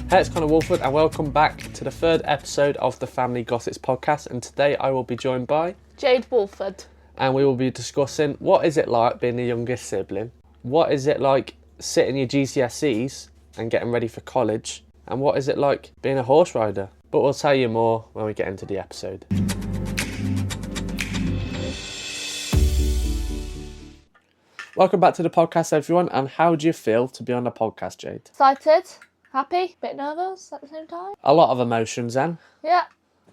Hey, it's Connor Woolford and welcome back to the third episode of the Family Gossips podcast, and today I will be joined by Jade Woolford. And we will be discussing what is it like being the youngest sibling, what is it like sitting your GCSE'S and getting ready for college, and what is it like being a horse rider. But we'll tell you more when we get into the episode. Welcome back to the podcast, everyone, and how do you feel to be on the podcast, Jade? Excited, happy, bit nervous at the same time. A lot of emotions, then. Yeah,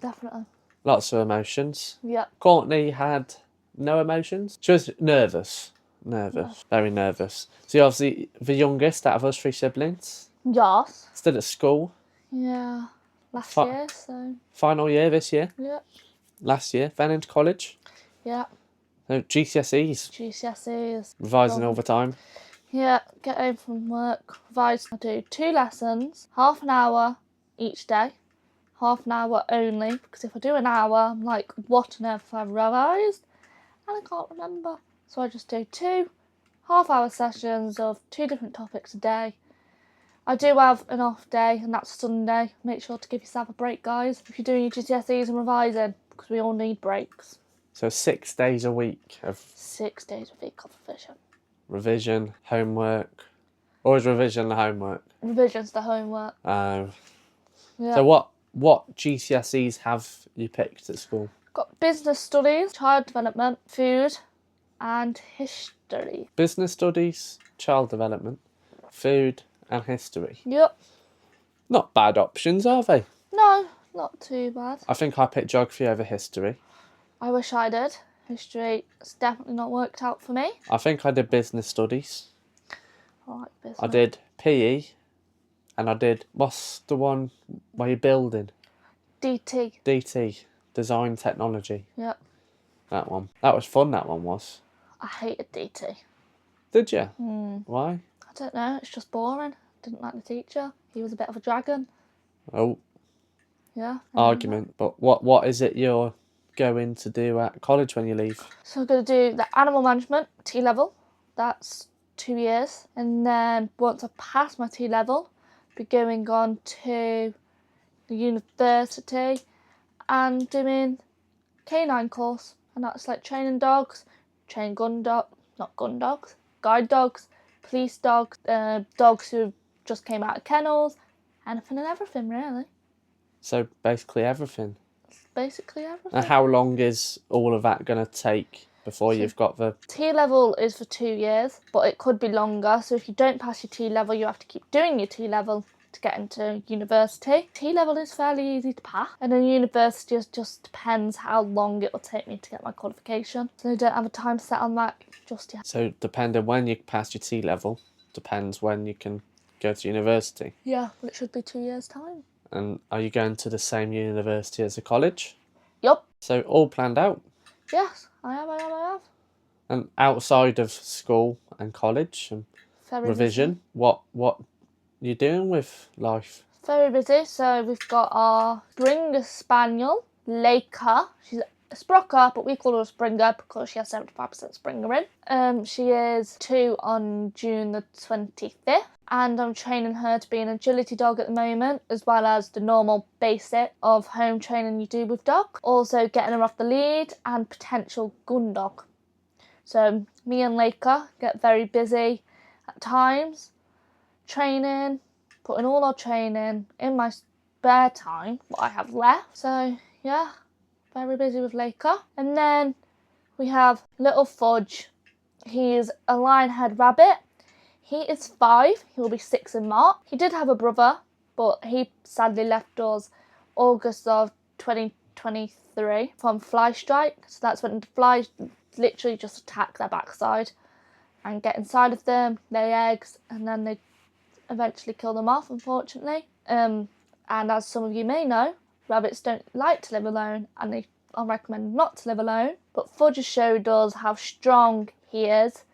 definitely. Lots of emotions. Yeah. Courtney had no emotions. She was nervous. Very nervous. So you're obviously the youngest out of us three siblings. Yes. Still at school. Yeah. Last year, so. Final year this year. Yeah. Last year. Then into college. Yeah. So GCSE'S. GCSE'S. Revising all the time. Yeah, get home from work, revise. I do 2 lessons, half an hour each day. Half an hour only, because if I do an hour, I'm like, what on earth have I revised? And I can't remember. So I just do 2 half-hour sessions of 2 different topics a day. I do have an off day, and that's Sunday. Make sure to give yourself a break, guys, if you're doing your GCSEs and revising, because we all need breaks. So 6 days a week of 6 days a week of revision. Revision, homework. Or is revision the homework? Revision's the homework. Oh. Yeah. So what GCSEs have you picked at school? Got business studies, child development, food, and history. Business studies, child development, food and history. Yep. Not bad options, are they? No, not too bad. I think I picked geography over history. I wish I did. History has definitely not worked out for me. I think I did business studies. I like business. I did PE. And I did, what's the one where you're building? DT. DT, design technology. Yep. That one. That was fun, that one was. I hated DT. Did you? Why? I don't know, it's just boring. Didn't like the teacher. He was a bit of a dragon. Oh. Yeah. Argument. But what is it you're going to do at college when you leave? So I'm going to do the animal management T-level. That's 2 years. And then once I pass my T-level, be going on to the university and doing canine course, and that's like training dogs, guide dogs, police dogs, dogs who just came out of kennels, anything and everything really. So basically everything. Basically everything. And how long is all of that going to take before you've got the... T-level is for 2 years, but it could be longer. So if you don't pass your T-level, you have to keep doing your T-level to get into university. T-level is fairly easy to pass, and then university just depends how long it will take me to get my qualification. So I don't have a time set on that just yet. So depending when you pass your T-level, depends when you can go to university. Yeah, but it should be 2 years' time. And are you going to the same university as the college? Yup. So all planned out? Yes, I have. And outside of school and college and Very revision, what you doing with life? Very busy. So we've got our Springer Spaniel, Laker. She's a Sprocker, but we call her a Springer because she has 75% Springer in. She is 2 on June the 25th. And I'm training her to be an agility dog at the moment, as well as the normal basic of home training you do with dog. Also getting her off the lead and potential gun dog. So me and Laker get very busy at times, training, putting all our training in my spare time, what I have left. So yeah, very busy with Laker. And then we have little Fudge. He's a lionhead rabbit. He is 5. He'll be 6 in March. He did have a brother, but he sadly left us August of 2023 from fly strike. So that's when the flies literally just attack their backside and get inside of them, lay eggs, and then they eventually kill them off, unfortunately. And as some of you may know, rabbits don't like to live alone, and I recommend not to live alone. But Fudge has showed us how strong he is.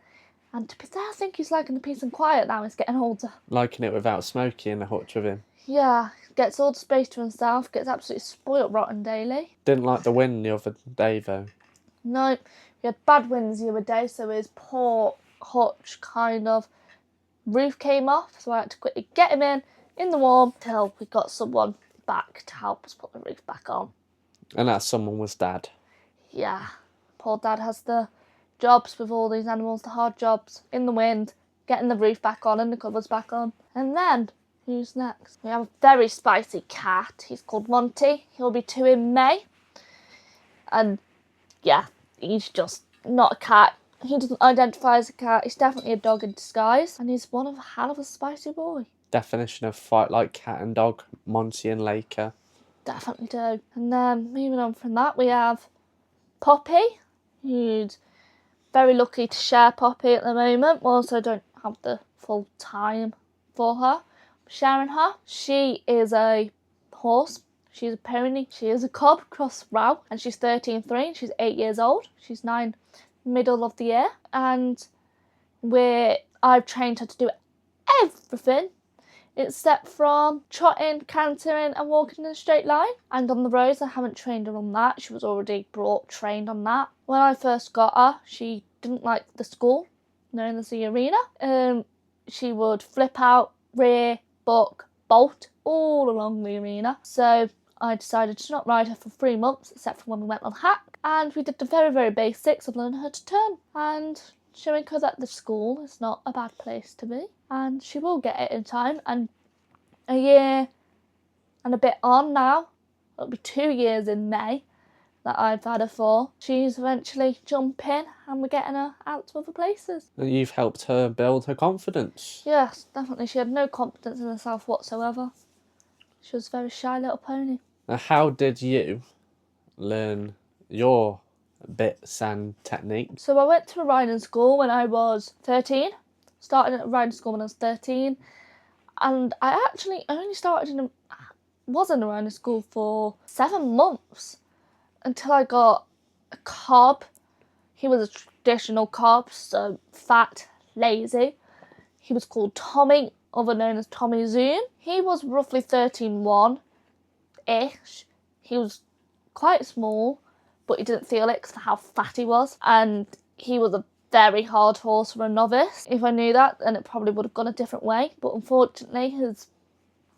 And to be fair, I think he's liking the peace and quiet now. He's getting older. Liking it without Smokey in the hutch with him. Yeah, gets all the space to himself, gets absolutely spoilt rotten daily. Didn't like the wind the other day though. No, we had bad winds the other day, so his poor hutch kind of roof came off, so I had to quickly get him in in the warm till we got someone back to help us put the roof back on. And that someone was Dad. Yeah, poor Dad has the jobs with all these animals, the hard jobs, in the wind, getting the roof back on and the covers back on. And then, who's next? We have a very spicy cat. He's called Monty. He'll be 2 in May. And yeah, he's just not a cat. He doesn't identify as a cat. He's definitely a dog in disguise. And he's one of a hell of a spicy boy. Definition of fight like cat and dog, Monty and Laker. Definitely do. And then, moving on from that, we have Poppy, who's very lucky to share Poppy at the moment. We also don't have the full time for her. Sharing her. She is a horse. She's a pony. She is a cob cross row. And she's 13.3 and she's 8 years old. She's 9 middle of the year. And I've trained her to do everything except from trotting, cantering and walking in a straight line. And on the roads, I haven't trained her on that. She was already trained on that. When I first got her, she didn't like the school, known as the arena. She would flip out, rear, buck, bolt all along the arena. So I decided to not ride her for 3 months, except for when we went on hack. And we did the very, very basics of learning her to turn and showing her that the school is not a bad place to be. And she will get it in time. And a year and a bit on now, it'll be 2 years in May that I've had her for. She's eventually jumping and we're getting her out to other places. And you've helped her build her confidence. Yes, definitely. She had no confidence in herself whatsoever. She was a very shy little pony. Now, how did you learn your bits and techniques? So I went to a riding school when I was 13. Started at a riding school when I was 13. And I actually only was in a riding school for 7 months until I got a cob. He was a traditional cob, so fat, lazy. He was called Tommy, other known as Tommy Zoom. He was roughly 13.1-ish. He was quite small, but he didn't feel it because of how fat he was. And he was a very hard horse for a novice. If I knew that, then it probably would have gone a different way. But unfortunately,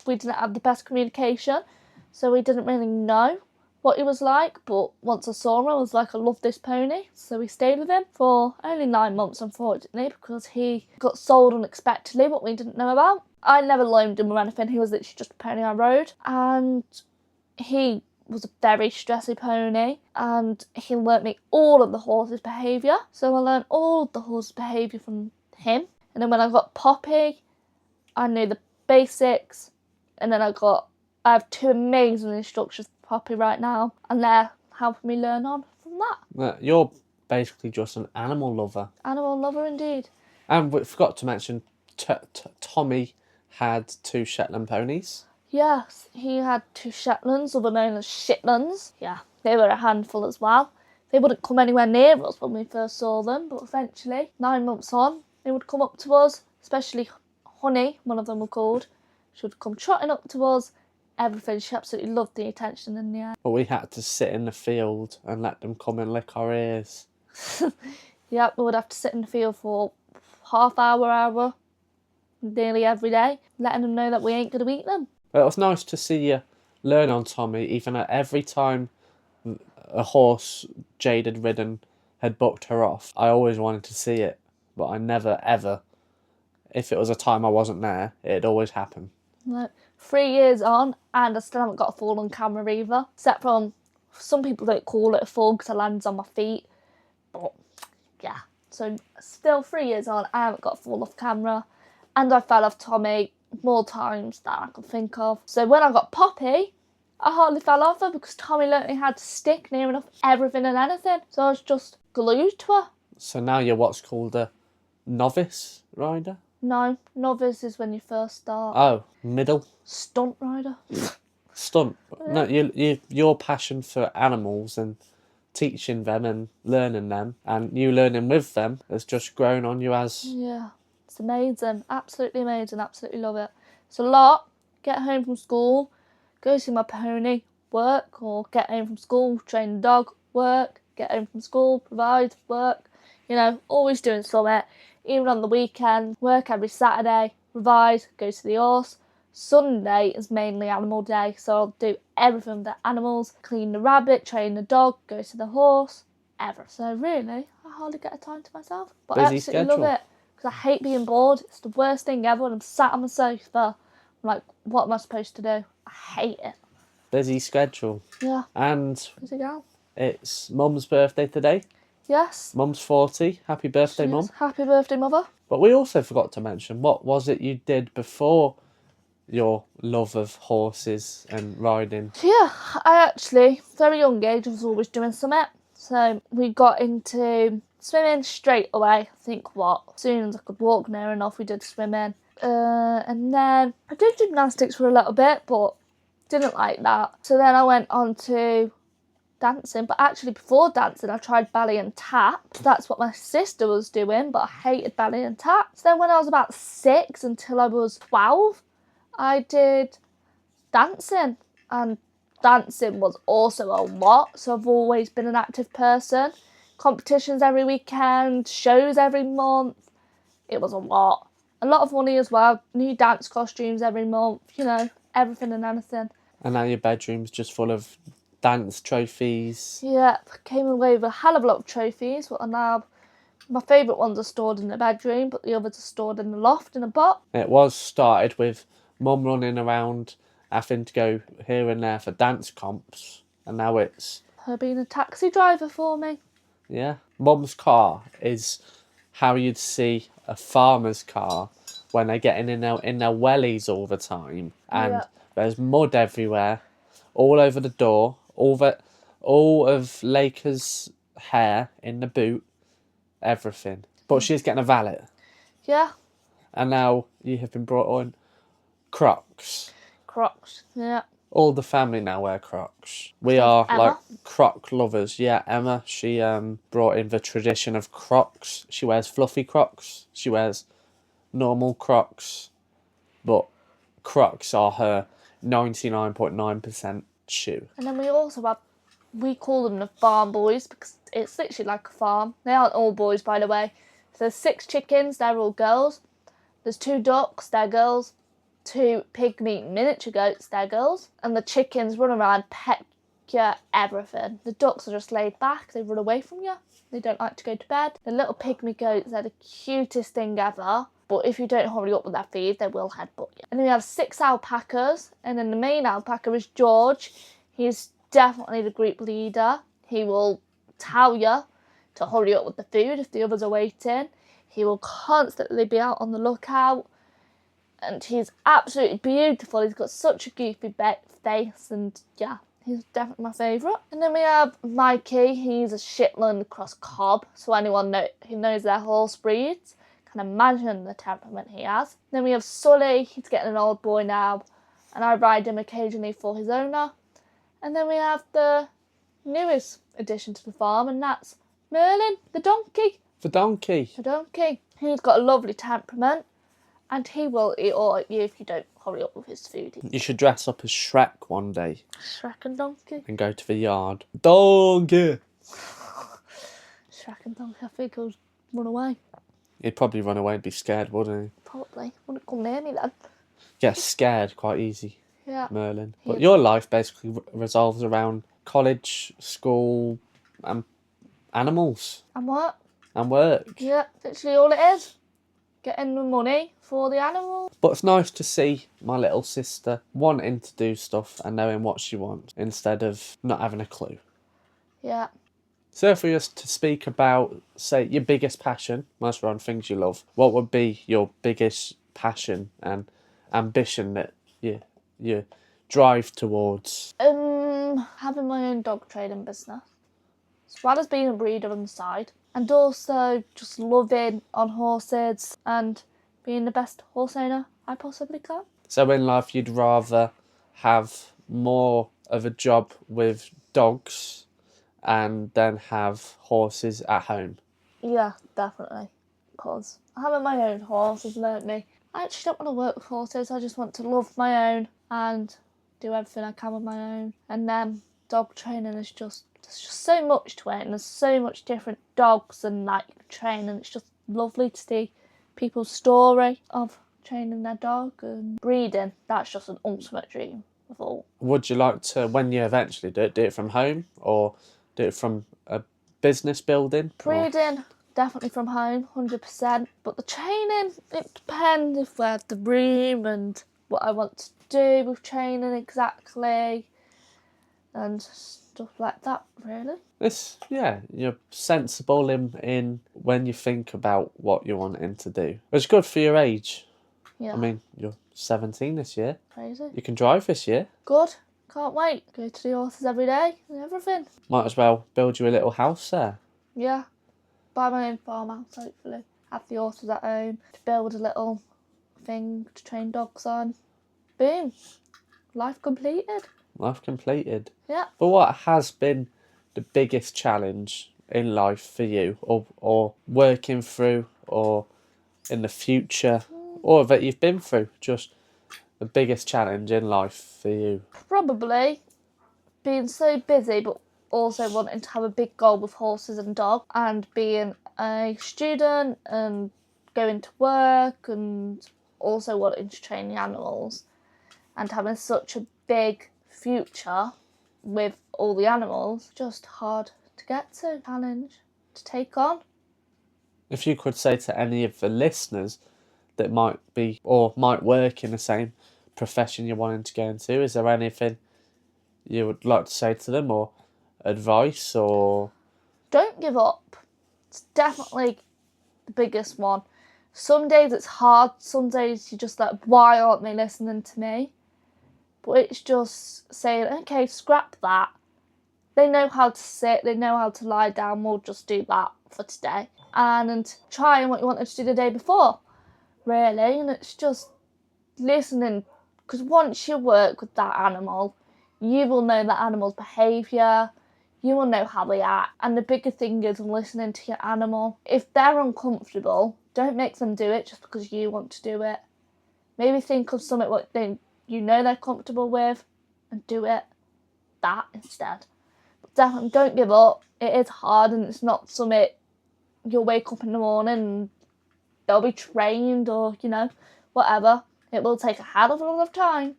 we didn't have the best communication, so we didn't really know what he was like. But once I saw him, I was like, I love this pony. So we stayed with him for only 9 months, unfortunately, because he got sold unexpectedly, what we didn't know about. I never loaned him or anything. He was literally just a pony I rode. And he was a very stressy pony, and he learnt me all of the horse's behaviour. So I learned all of the horse's behaviour from him. And then when I got Poppy, I knew the basics. And then I have 2 amazing instructors for Poppy right now, and they're helping me learn on from that. You're basically just an animal lover. Animal lover indeed. And we forgot to mention, Tommy had 2 Shetland ponies. Yes, he had 2 Shetlands, other known as Shetlands. Yeah, they were a handful as well. They wouldn't come anywhere near us when we first saw them, but eventually, 9 months on, they would come up to us, especially Honey, one of them were called. She would come trotting up to us, everything. She absolutely loved the attention in the air. But we had to sit in the field and let them come and lick our ears. Yep, we would have to sit in the field for half hour, nearly every day, letting them know that we ain't going to eat them. But it was nice to see you learn on Tommy, even at every time a horse Jade had ridden had bucked her off. I always wanted to see it, but I never, ever, if it was a time I wasn't there, it'd always happen. Like 3 years on, and I still haven't got a fall on camera either. Except from, some people don't call it a fall because I lands on my feet. But yeah, so still 3 years on, I haven't got a fall off camera. And I fell off Tommy more times than I can think of. So when I got Poppy, I hardly fell off her because Tommy learnt me how to stick near enough everything and anything. So I was just glued to her. So now you're what's called a novice rider? No, novice is when you first start. Oh, middle? Stunt rider. Stunt. No, your passion for animals and teaching them and learning them and you learning with them has just grown on you as... Yeah, it's amazing. Absolutely amazing. Absolutely love it. It's a lot. Get home from school, go see my pony, work, or get home from school, train the dog, work, get home from school, provide, work. You know, always doing something. Even on the weekend, work every Saturday, revise, go to the horse, Sunday is mainly animal day, so I'll do everything with the animals, clean the rabbit, train the dog, go to the horse, ever. So really, I hardly get a time to myself. But I Busy absolutely schedule. love it, because I hate being bored. It's the worst thing ever when I'm sat on the sofa. I'm like, what am I supposed to do? I hate it. Busy schedule. Yeah, And busy girl. it's Mum's birthday today. Yes. Mum's 40. Happy birthday, Mum. Happy birthday, Mother. But we also forgot to mention, what was it you did before your love of horses and riding? Yeah, I actually, very young age, I was always doing something. So we got into swimming straight away. I think as soon as I could walk near enough, we did swimming. And then I did gymnastics for a little bit, but didn't like that. So then I went on to dancing, but actually before dancing I tried ballet and tap. That's what my sister was doing, but I hated ballet and tap. So then when I was about 6 until I was 12, I did dancing, and dancing was also a lot. So I've always been an active person. Competitions every weekend, shows every month. It was a lot of money as well. New dance costumes every month, everything and anything. And now your bedroom's just full of dance trophies. Yeah, came away with a hell of a lot of trophies. What I now, my favourite ones are stored in the bedroom, but the others are stored in the loft in a box. It was started with Mum running around having to go here and there for dance comps, and now it's Her being a taxi driver for me. yeah. Mum's car is how you'd see a farmer's car when they're getting in their wellies all the time, and there's mud everywhere, all over the door, all of Laker's hair in the boot, everything. But she's getting a valet. Yeah. And now you have been brought on Crocs. Crocs, yeah. All the family now wear Crocs. We are Emma. like Croc lovers. Yeah, Emma, she brought in the tradition of Crocs. She wears fluffy Crocs. She wears normal Crocs. But Crocs are her 99.9% shoe. And then we also have, we call them the farm boys, because it's literally like a farm. They aren't all boys, by the way. So there's 6 chickens, they're all girls. There's 2 ducks, they're girls. 2 pygmy miniature goats, they're girls. And the chickens run around, peck you, everything. The ducks are just laid back, they run away from you. They don't like to go to bed. The little pygmy goats, they're the cutest thing ever. But if you don't hurry up with that feed, they will headbutt you. And then we have 6 alpacas. And then the main alpaca is George. He's definitely the group leader. He will tell you to hurry up with the food if the others are waiting. He will constantly be out on the lookout. And he's absolutely beautiful. He's got such a goofy face, and yeah, he's definitely my favourite. And then we have Mikey. He's a Shetland cross cob, so anyone who knows their horse breeds can imagine the temperament he has. Then we have Sully. He's getting an old boy now, and I ride him occasionally for his owner. And then we have the newest addition to the farm, and that's Merlin, the donkey. The donkey. The donkey. He's got a lovely temperament. And he will eat all at you if you don't hurry up with his food. You should dress up as Shrek one day. Shrek and Donkey. And go to the yard. Donkey! Shrek and Donkey, I think he'll run away. He'd probably run away and be scared, wouldn't he? Probably. Wouldn't come near me then. Get scared quite easy, Yeah. Merlin. But your life basically revolves around college, school, and animals. And what? And work. Yeah, literally all it is. Getting the money for the animals. But it's nice to see my little sister wanting to do stuff and knowing what she wants instead of not having a clue. Yeah. So if we were to speak about, say, your biggest passion, most around things you love, what would be your biggest passion and ambition that you drive towards? Having my own dog trading business, as well as being a breeder on the side. And also just loving on horses and being the best horse owner I possibly can. So in life you'd rather have more of a job with dogs and then have horses at home? Yeah, definitely. Because having my own horse has learnt me. I actually don't want to work with horses. I just want to love my own and do everything I can with my own. And then dog training is just... There's just so much to it, and there's so much different dogs and like training. It's just lovely to see people's story of training their dog and breeding. That's just an ultimate dream of all. Would you like to, when you eventually do it from home or do it from a business building? Breeding, definitely from home, 100%. But the training, it depends if I have the room and what I want to do with training exactly and stuff like that, really. You're sensible in when you think about what you're wanting to do. It's good for your age. Yeah. I mean, you're 17 this year. Crazy. You can drive this year. Good. Can't wait. Go to the horses every day and everything. Might as well build you a little house there. Yeah. Buy my own farmhouse, hopefully. Have the horses at home. To build a little thing to train dogs on. Boom. Life completed. Life completed. Yeah. But what has been the biggest challenge in life for you, or working through, or in the future, or that you've been through? Just the biggest challenge in life for you? Probably being so busy, but also wanting to have a big goal with horses and dogs, and being a student and going to work and also wanting to train the animals and having such a big future with all the animals, just hard to get to, challenge to take on. If you could say to any of the listeners that might be or might work in the same profession you're wanting to go into, is there anything you would like to say to them, or advice, or? Don't give up. It's definitely the biggest one. Some days it's hard, some days you're just like, why aren't they listening to me? But it's just saying, okay, scrap that. They know how to sit, they know how to lie down, we'll just do that for today. And trying what you wanted to do the day before, really. And it's just listening, because once you work with that animal, you will know that animal's behaviour, you will know how they act. And the bigger thing is listening to your animal. If they're uncomfortable, don't make them do it just because you want to do it. Maybe think of something what you know they're comfortable with and do it that instead. But definitely don't give up. It is hard and it's not something you'll wake up in the morning and they'll be trained or, whatever. It will take a hell of a lot of time,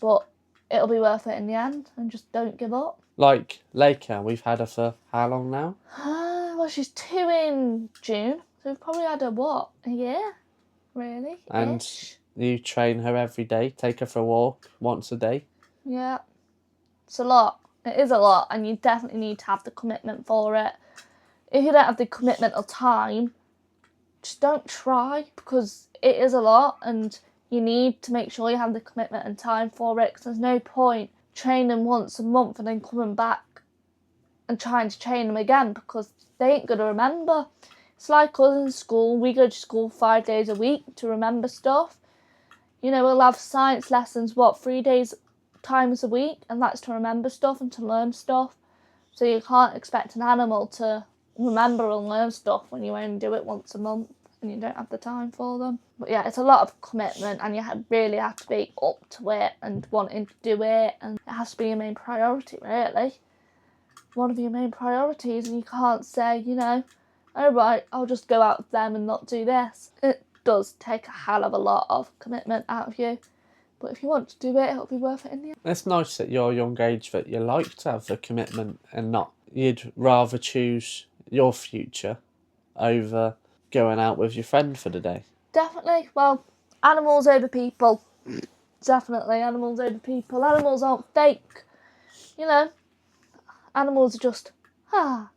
but it'll be worth it in the end, and just don't give up. Like Leica, we've had her for how long now? Well, she's 2 in June, so we've probably had her, a year, really? And you train her every day, take her for a walk once a day? Yeah. It's a lot. It is a lot, and you definitely need to have the commitment for it. If you don't have the commitment or time, just don't try, because it is a lot, and you need to make sure you have the commitment and time for it, because there's no point training once a month and then coming back and trying to train them again, because they ain't going to remember. It's like us in school. We go to school 5 days a week to remember stuff. We'll have science lessons, 3 days times a week, and that's to remember stuff and to learn stuff. So you can't expect an animal to remember and learn stuff when you only do it once a month and you don't have the time for them. But yeah, it's a lot of commitment, and you really have to be up to it and wanting to do it, and it has to be your main priority, really. One of your main priorities, and you can't say, oh right, I'll just go out with them and not do this. It does take a hell of a lot of commitment out of you. But if you want to do it, it'll be worth it in the end. It's nice at your young age that you like to have the commitment and not. You'd rather choose your future over going out with your friend for the day. Definitely. Well, animals over people. Definitely animals over people. Animals aren't fake. Animals are just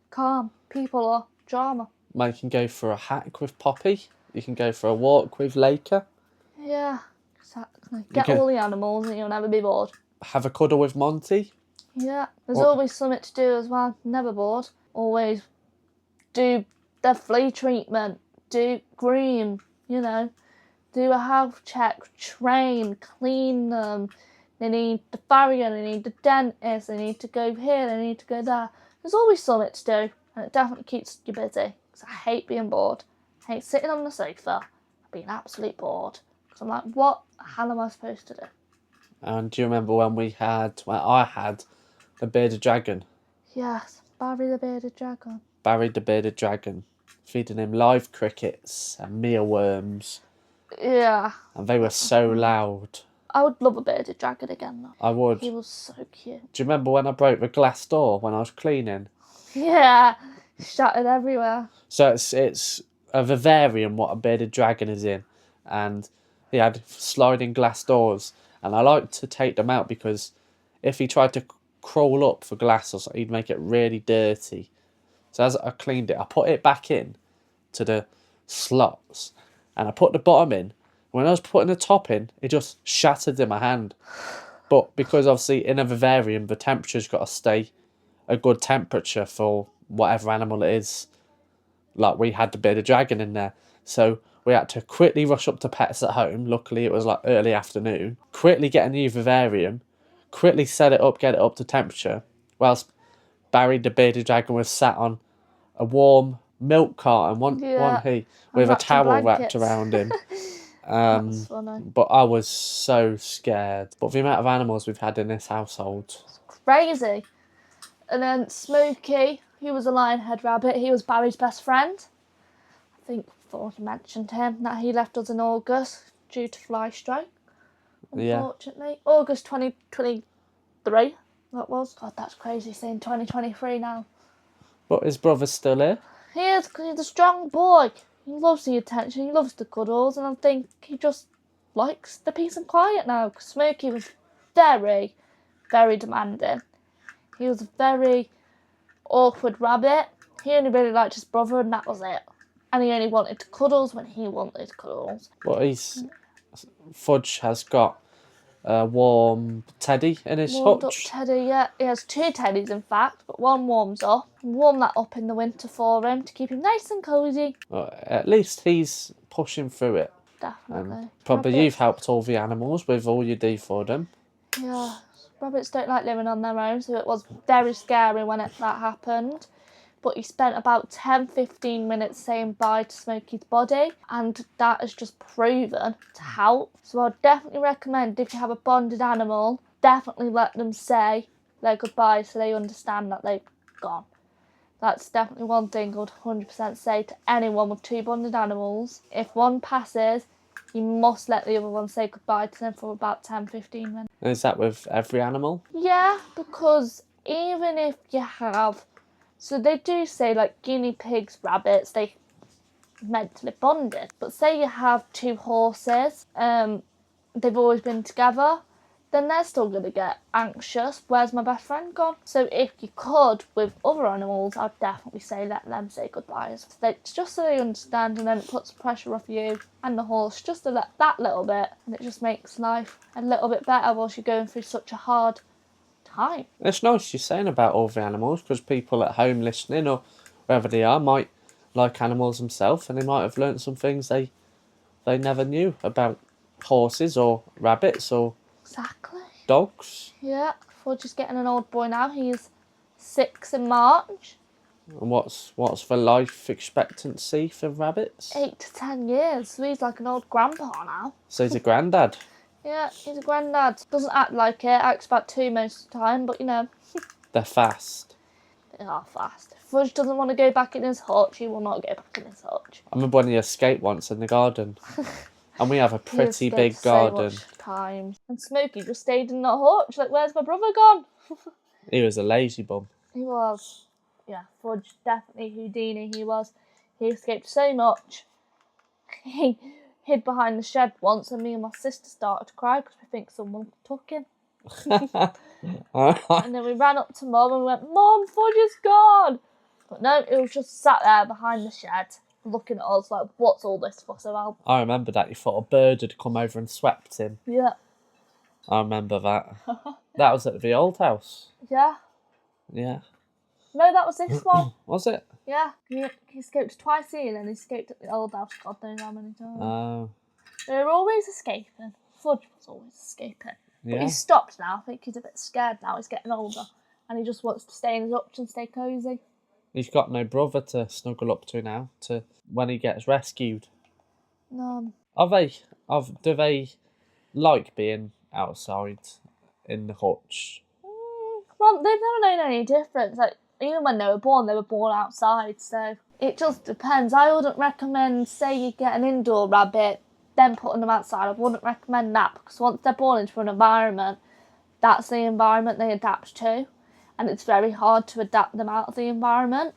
calm. People are drama. You can go for a hike with Poppy. You can go for a walk with Leica. Yeah, exactly. Get all the animals and you'll never be bored. Have a cuddle with Monty. Yeah, there's always something to do as well. Never bored. Always do their flea treatment. Do groom, do a health check, train, clean them. They need the farrier, they need the dentist, they need to go here, they need to go there. There's always something to do, and it definitely keeps you busy. Because I hate being bored. I hate sitting on the sofa and being absolutely bored. Because I'm like, what the hell am I supposed to do? And do you remember when I had the bearded dragon? Yes, Barry the bearded dragon. Barry the bearded dragon. Feeding him live crickets and mealworms. Yeah. And they were so loud. I would love a bearded dragon again, though. I would. He was so cute. Do you remember when I broke the glass door when I was cleaning? Yeah. Shattered everywhere. So it's a vivarium what a bearded dragon is in. And he had sliding glass doors. And I like to take them out because if he tried to crawl up for glass or something, he'd make it really dirty. So as I cleaned it, I put it back in to the slots. And I put the bottom in. When I was putting the top in, it just shattered in my hand. But because obviously in a vivarium, the temperature's got to stay a good temperature for whatever animal it is. Like we had the bearded dragon in there. So we had to quickly rush up to pets at home. Luckily it was like early afternoon. Quickly get a new vivarium. Quickly set it up, get it up to temperature. Whilst Barry the bearded dragon was sat on a warm milk carton, one he, with a towel wrapped around him. That's funny. But I was so scared. But the amount of animals we've had in this household. Crazy. And then Smokey, he was a lionhead rabbit. He was Barry's best friend. I think thought I mentioned him, that he left us in August due to fly strike, unfortunately. Yeah. August 2023, that was. God, that's crazy saying 2023 now. But his brother's still here? He is, because he's a strong boy. He loves the attention, he loves the cuddles, and I think he just likes the peace and quiet now. Because Smokey was very, very demanding. He was a very awkward rabbit. He only really liked his brother, and that was it. And he only wanted cuddles when he wanted cuddles. Well, Fudge has got a warm teddy in his Warmed hutch. Up teddy, yeah. He has 2 teddies, in fact, but one warms up. Warm that up in the winter for him to keep him nice and cosy. Well, at least he's pushing through it. Definitely. Probably you've helped all the animals with all you do for them. Yeah. Rabbits don't like living on their own, so it was very scary when that happened. But he spent about 10-15 minutes saying bye to Smokey's body, and that has just proven to help. So I'd definitely recommend, if you have a bonded animal, definitely let them say their goodbyes so they understand that they've gone. That's definitely one thing I would 100% say to anyone with 2 bonded animals. If one passes, you must let the other one say goodbye to them for about 10-15 minutes. Is that with every animal? Yeah, because even if you have... So they do say, like, guinea pigs, rabbits, they mentally bonded. But say you have 2 horses, they've always been together, then they're still going to get anxious. Where's my best friend gone? So if you could, with other animals, I'd definitely say let them say goodbyes. Just so they understand, and then it puts pressure off you and the horse, just to that little bit. And it just makes life a little bit better whilst you're going through such a hard time. It's nice you're saying about all the animals, because people at home listening or wherever they are might like animals themselves, and they might have learnt some things they never knew about horses or rabbits or dogs. Yeah, Fudge is getting an old boy now. He's 6 in March. And what's the life expectancy for rabbits? 8 to 10 years. So he's like an old grandpa now. So he's a granddad. Yeah, he's a granddad. Doesn't act like it. Acts about 2 most of the time, but you know. They're fast. They are fast. If Fudge doesn't want to go back in his hutch, he will not go back in his hutch. I remember when he escaped once in the garden. And we have a pretty big garden. So much time. And Smokey just stayed in the hutch. Like, where's my brother gone? He was a lazy bum. He was. Yeah, Fudge, definitely Houdini he was. He escaped so much. He hid behind the shed once, and me and my sister started to cry because we think someone took him. And then we ran up to Mum and we went, Mum, Fudge is gone! But no, it was just sat there behind the shed, looking at us like, what's all this fuss about? I remember that. You thought a bird had come over and swept him. Yeah. I remember that. That was at the old house. Yeah. Yeah. No, that was this one. Was it? Yeah. He escaped twice here, and he escaped at the old house God knows how many times. Oh. They were always escaping. Fudge was always escaping. Yeah. But he's stopped now. I think he's a bit scared now. He's getting older. And he just wants to stay in his hutch and stay cosy. He's got no brother to snuggle up to now, to when he gets rescued. No. Do they like being outside in the hutch? Well, they've never known any difference. Like, even when they were born outside. So it just depends. I wouldn't recommend, say you get an indoor rabbit, then putting them outside, I wouldn't recommend that, because once they're born into an environment, that's the environment they adapt to, and it's very hard to adapt them out of the environment.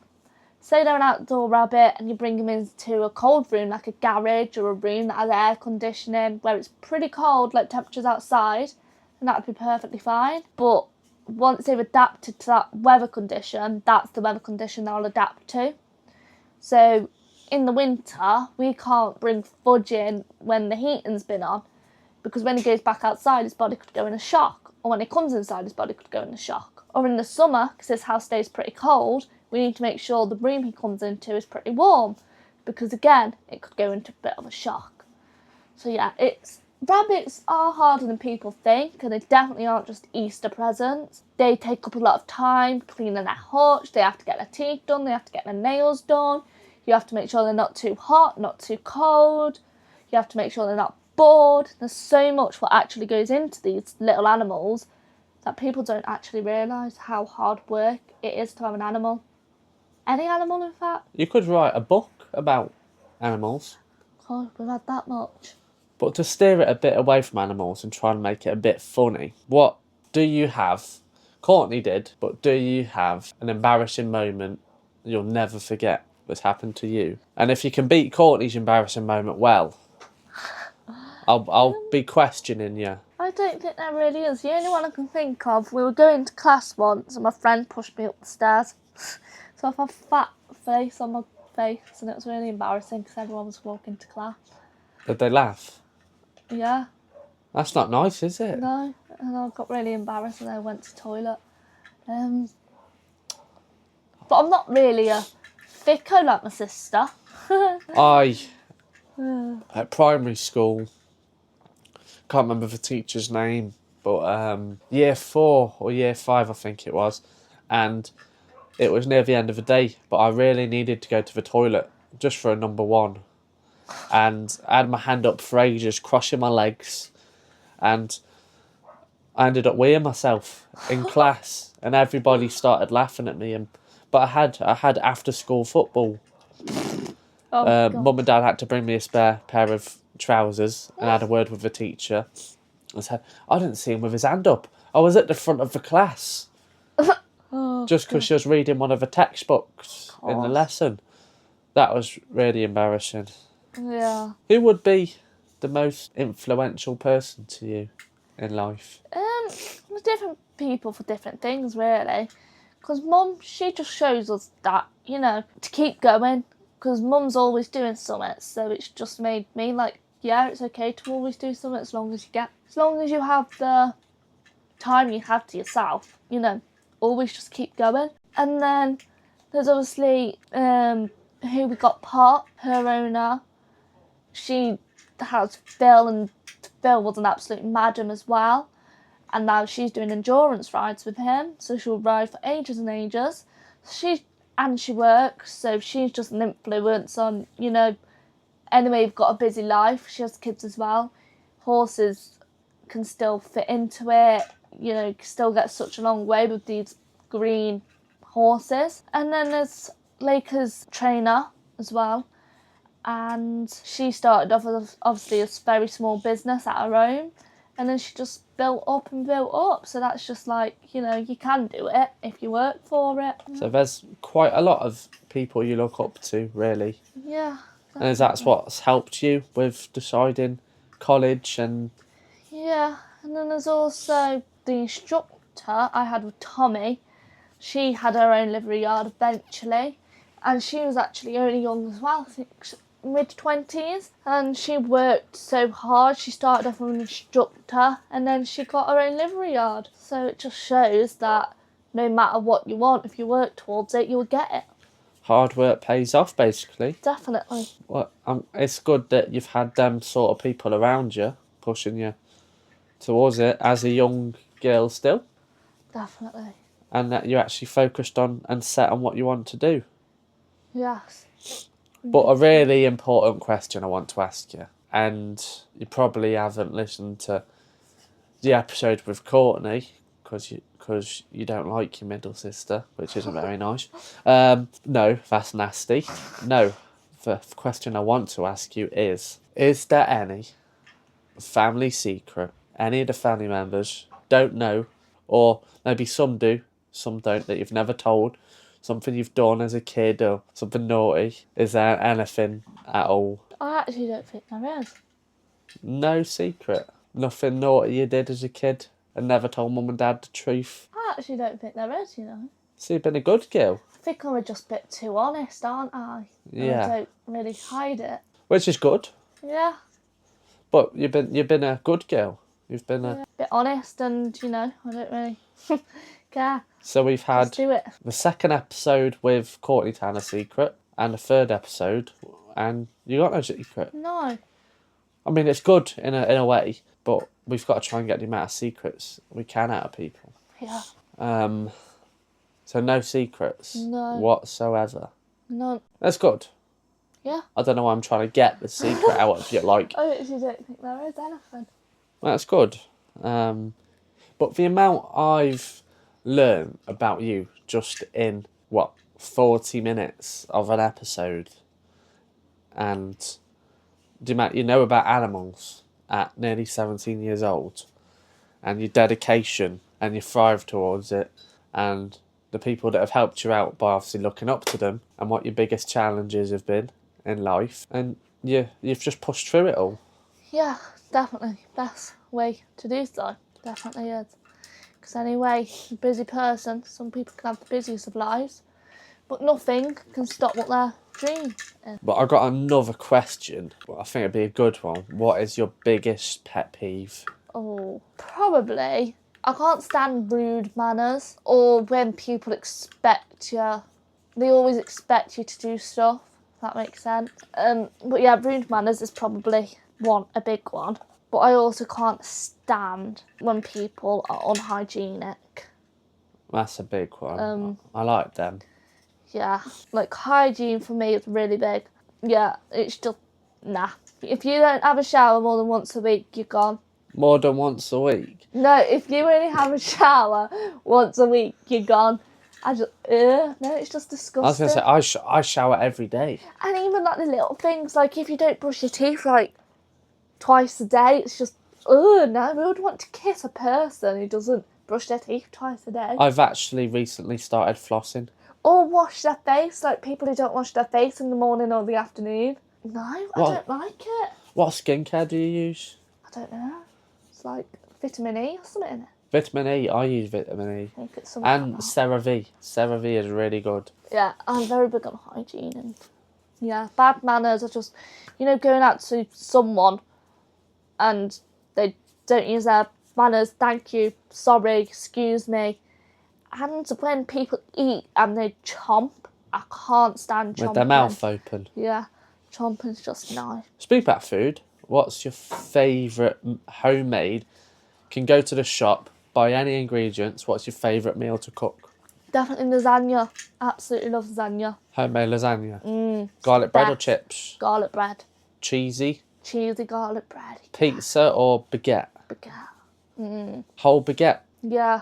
Say they're an outdoor rabbit and you bring them into a cold room, like a garage or a room that has air conditioning, where it's pretty cold, like temperatures outside, and that'd be perfectly fine. But once they've adapted to that weather condition, that's the weather condition they'll adapt to. So in the winter, we can't bring Fudge in when the heating's been on, because when he goes back outside, his body could go in a shock. Or when he comes inside, his body could go in a shock. Or in the summer, because this house stays pretty cold, we need to make sure the room he comes into is pretty warm, because again, it could go into a bit of a shock. So yeah, rabbits are harder than people think, and they definitely aren't just Easter presents. They take up a lot of time cleaning their hutch, they have to get their teeth done, they have to get their nails done. You have to make sure they're not too hot, not too cold. You have to make sure they're not bored. There's so much what actually goes into these little animals that people don't actually realise how hard work it is to have an animal. Any animal, in fact. You could write a book about animals. God, we've had that much. But to steer it a bit away from animals and try and make it a bit funny, what do you have? Courtney did, but do you have an embarrassing moment you'll never forget that's happened to you? And if you can beat Courtney's embarrassing moment, well, I'll be questioning you. I don't think there really is. The only one I can think of, we were going to class once and my friend pushed me up the stairs. So I have a fat face on my face, and it was really embarrassing because everyone was walking to class. Did they laugh? Yeah. That's not nice, is it? No, and I got really embarrassed and I went to the toilet. But I'm not really a thicko like my sister. At primary school, can't remember the teacher's name, but year 4 or year 5 I think it was, and it was near the end of the day, but I really needed to go to the toilet just for a number 1, and I had my hand up for ages, crossing my legs, and I ended up weeing myself in class, and everybody started laughing at me. But I had after school football. Mum and Dad had to bring me a spare pair of trousers, and I had a word with the teacher. I said, I didn't see him with his hand up. I was at the front of the class. Just because she was reading one of the textbooks in the lesson. That was really embarrassing. Yeah. Who would be the most influential person to you in life? There's different people for different things, really. Because Mum, she just shows us that, to keep going. Because Mum's always doing something, so it's just made me like, yeah, it's okay to always do something as long as you have the time you have to yourself, always just keep going. And then there's obviously who we got, Pot, her owner. She has Phil, and Phil was an absolute madam as well. And now she's doing endurance rides with him, so she'll ride for ages and ages. She works, so she's just an influence on, anyway, you've got a busy life. She has kids as well. Horses can still fit into it, still get such a long way with these green horses. And then there's Laker's trainer as well. And she started off as obviously a very small business at her own. And then she just built up and built up. So that's just like, you can do it if you work for it. So there's quite a lot of people you look up to, really. Yeah. Definitely. And that's what's helped you with deciding college and... Yeah. And then there's also the instructor I had with Tommy. She had her own livery yard eventually. And she was actually only young as well, I think mid-20s, and she worked so hard. She started off as an instructor and then she got her own livery yard. So it just shows that no matter what you want, if you work towards it, you'll get it. Hard work pays off, basically. Definitely. Well, it's good that you've had them sort of people around you, pushing you towards it as a young girl still. Definitely. And that you're actually focused on and set on what you want to do. Yes. But a really important question I want to ask you, and you probably haven't listened to the episode with Courtney because you don't like your middle sister, which isn't very nice. No, that's nasty. No, the question I want to ask you is Is there any family secret any of the family members don't know, or maybe some do, some don't, that you've never told? Something you've done as a kid or something naughty? Is there anything at all? I actually don't think there is. No secret? Nothing naughty you did as a kid and never told mum and dad the truth? I actually don't think there is, you know. So you've been a good girl. I think I'm just a bit too honest, aren't I? And Yeah. I don't really hide it. Which is good. Yeah. But you've been a good girl. You've been a... A bit honest and, you know, I don't really care. So we've Just had do it. the second episode with Courtney Tanner secret and the third episode and you got no secret. No. I mean, it's good in a way, but we've got to try and get the amount of secrets we can out of people. Yeah. So no secrets No. whatsoever. None. That's good. Yeah. I don't know why I'm trying to get the secret out of you. Like, I actually don't think there is anything. that's good. But the amount I've learned about you just in, 40 minutes of an episode, and the amount you know about animals at nearly 17 years old, and your dedication and your thrive towards it, and the people that have helped you out by obviously looking up to them, and what your biggest challenges have been in life, and you've just pushed through it all. Yeah, definitely. Best way to do so. Definitely is. Because anyway, a busy person, some people can have the busiest of lives, but nothing can stop what their dream is. But I got another question. Well, I think it'd be a good one. What is your biggest pet peeve? Oh, probably. I can't stand rude manners or when people expect you. They always expect you to do stuff, if that makes sense. But yeah, rude manners is probably a big one. But I also can't stand when people are unhygienic. That's a big one. I like them. Yeah, like hygiene for me is really big. Yeah, it's just, nah. If you don't have a shower more than once a week, you're gone. More than once a week? No, if you only have a shower once a week, you're gone. No, it's just disgusting. I was going to say, I shower every day. And even like the little things, like if you don't brush your teeth like twice a day, it's just, no, we would want to kiss a person who doesn't brush their teeth twice a day. I've actually recently started flossing. Or wash their face, like people who don't wash their face in the morning or the afternoon. No, I don't like it. What skincare do you use? I don't know. It's like vitamin E or something in it. Vitamin E, I use vitamin E. I think it's something And like that. CeraVe. CeraVe is really good. Yeah, I'm very big on hygiene and yeah, bad manners are just, going out to someone and they don't use their manners, thank you, sorry, excuse me. And when people eat and they chomp, I can't stand chomping. With their mouth open. Yeah, chomping's just nice. Speak about food. What's your favourite homemade? Can go to the shop, buy any ingredients. What's your favourite meal to cook? Definitely lasagna. Absolutely love lasagna. Homemade lasagna. Garlic bread or chips? Garlic bread. Cheesy? Cheesy garlic bread. Pizza or baguette? Baguette. Whole baguette? Yeah.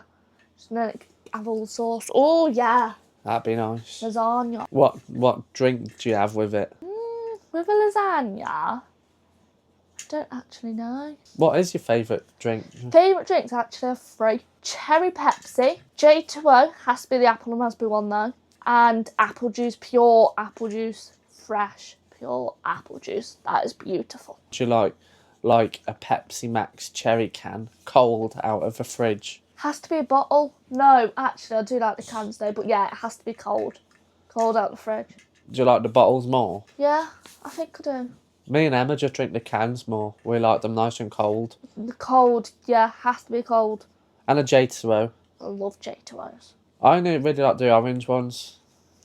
Just like have all the sauce. Oh yeah. That'd be nice. Lasagna. What drink do you have with it? With a lasagna? I don't actually know. What is your favourite drink? Favourite drinks actually are 3. Cherry Pepsi. J2O has to be the apple and raspberry one though. And apple juice, pure apple juice. Fresh, pure apple juice. That is beautiful. Do you like a Pepsi Max cherry can, cold out of the fridge? Has to be a bottle. No, actually I do like the cans though, but yeah, it has to be cold. Cold out the fridge. Do you like the bottles more? Yeah, I think I do. Me and Emma just drink the cans more. We like them nice and cold. The cold, yeah, has to be cold. And a J2O. I love J2Os. I only really like the orange ones.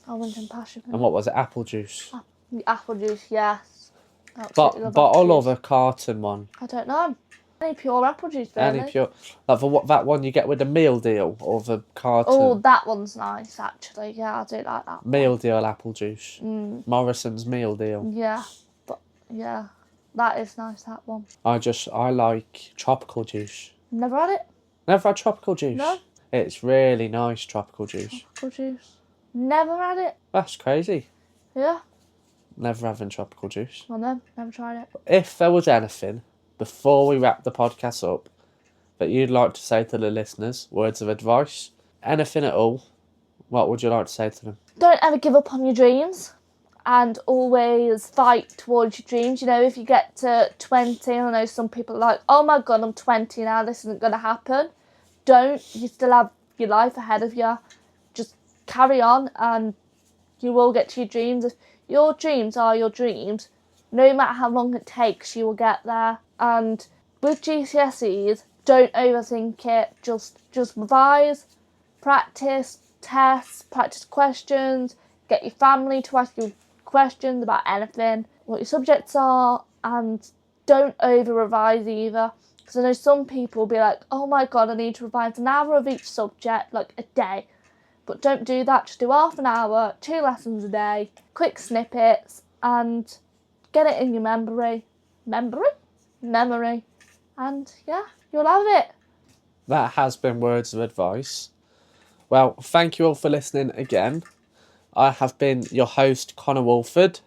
Orange and passion. And what was it? Apple juice. The apple juice, yes. But Absolutely love I apple love juice. a carton one. I don't know. Any pure apple juice, really. Any pure, like that one you get with the meal deal or the carton. Oh, that one's nice, actually. Yeah, I do like that. Meal deal apple juice. Morrison's meal deal. Yeah, but yeah, that is nice, that one. I like tropical juice. Never had it? Never had tropical juice? No. It's really nice, tropical juice. Tropical juice. Never had it. That's crazy. Yeah. Never having tropical juice. Well, no, never tried it. If there was anything, before we wrap the podcast up, that you'd like to say to the listeners, words of advice, anything at all, what would you like to say to them? Don't ever give up on your dreams and always fight towards your dreams. You know, if you get to 20, I know some people are like, oh my God, I'm 20 now, this isn't going to happen. Don't. You still have your life ahead of you. Just carry on and you will get to your dreams. If your dreams are your dreams, no matter how long it takes, you will get there. And with GCSEs, don't overthink it. Just revise, practice, tests, practice questions, get your family to ask you questions about anything, what your subjects are, and don't over-revise either. Because I know some people will be like, oh my God, I need to revise an hour of each subject, like a day. But don't do that. Just do half an hour, 2 lessons a day, quick snippets, and get it in your memory. Memory. And yeah, you'll have it. That has been words of advice. Well, thank you all for listening again. I have been your host, Connor Woolford.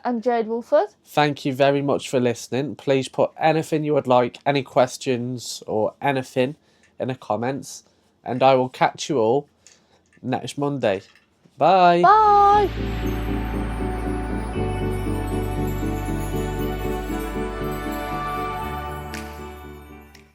And Jade Woolford. Thank you very much for listening. Please put anything you would like, any questions or anything in the comments. And I will catch you all next Monday. Bye. Bye.